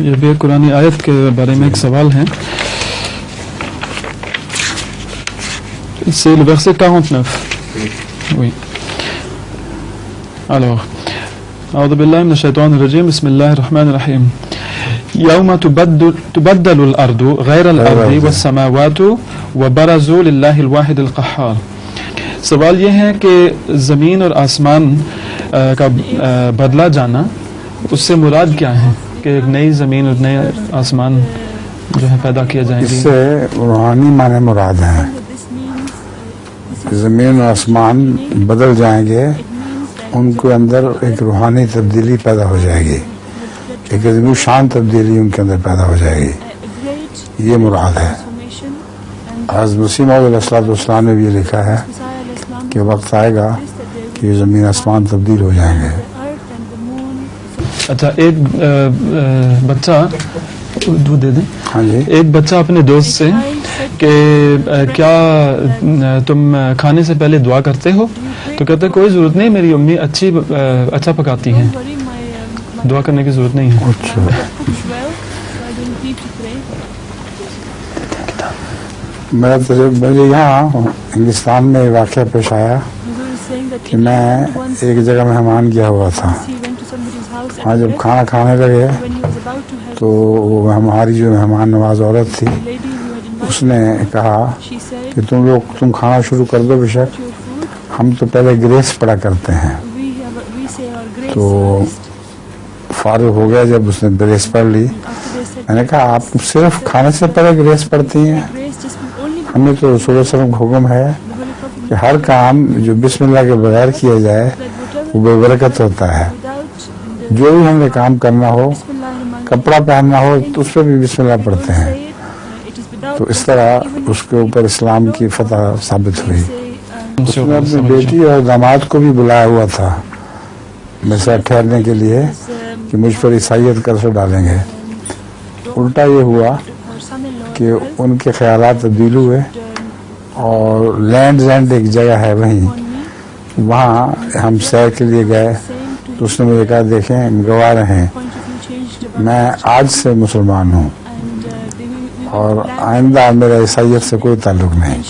یہ بھی قرآن آیت کے بارے میں ایک سوال ہے. C'est le verset 49. Oui. Alors, أعوذ بالله من الشيطان الرجيم بسم الله الرحمن الرحيم. يوم تبدل الأرض غير الأرض والسماوات وبرزوا لله الواحد القهار. سوال یہ ہے کہ زمین اور آسمان کا بدلا جانا، اس سے مراد کیا ہے کہ ایک نئی زمین اور نئے آسمان جو ہے پیدا کیا جائیں گے؟ اس سے روحانی معنی مراد ہیں. زمین و آسمان بدل جائیں گے، ان کے اندر ایک روحانی تبدیلی پیدا ہو جائے گی، ایک عظیم شان تبدیلی ان کے اندر پیدا ہو جائے گی. یہ مراد ہے. حضرت مسیح موعود علیہ الصلوۃ والسلام نے بھی یہ لکھا ہے کہ وقت آئے گا کہ یہ زمین آسمان تبدیل ہو جائیں گے. اچھا، ایک بچہ دودھ دے دیں. ہاں جی. ایک بچہ اپنے دوست سے کہ کیا تم کھانے سے پہلے دعا کرتے ہو؟ تو کہتے کوئی ضرورت نہیں، میری امی اچھا پکاتی ہیں، دعا کرنے کی ضرورت نہیں ہے. اچھا. مجھے یہاں ہندوستان میں واقعہ پیش آیا کہ میں ایک جگہ مہمان گیا ہوا تھا. وہاں جب کھانا کھانے لگے تو ہماری جو مہمان نواز عورت تھی اس نے کہا کہ تم کھانا شروع کر دو، بے شک ہم تو پہلے گریس پڑھا کرتے ہیں. تو فارغ ہو گیا جب اس نے گریس پڑھ لی. میں نے کہا آپ صرف کھانے سے پہلے گریس پڑھتی ہیں؟ ہمیں تو رسول اللہ صلی اللہ علیہ وسلم کا حکم ہے کہ ہر کام جو بسم اللہ کے بغیر کیا جائے وہ بے برکت ہوتا ہے. جو بھی ہم نے کام کرنا ہو، کپڑا پہننا ہو تو اس پہ بھی بسم اللہ پڑھتے ہیں. تو اس طرح اس کے اوپر اسلام کی فتح ثابت ہوئی. اس نے اپنی بیٹی اور داماد کو بھی بلایا ہوا تھا میرے ساتھ ٹھہرنے کے لیے کہ مجھ پر عیسائیت کا اثر ڈالیں گے. الٹا یہ ہوا کہ ان کے خیالات تبدیل ہوئے اور لینڈ ایک جگہ ہے وہاں ہم سیر کے لیے گئے. تو اس نے مجھے کہا دیکھیں ہم گواہ رہے، میں آج سے مسلمان ہوں اور آئندہ میرا عیسائیت سے کوئی تعلق نہیں.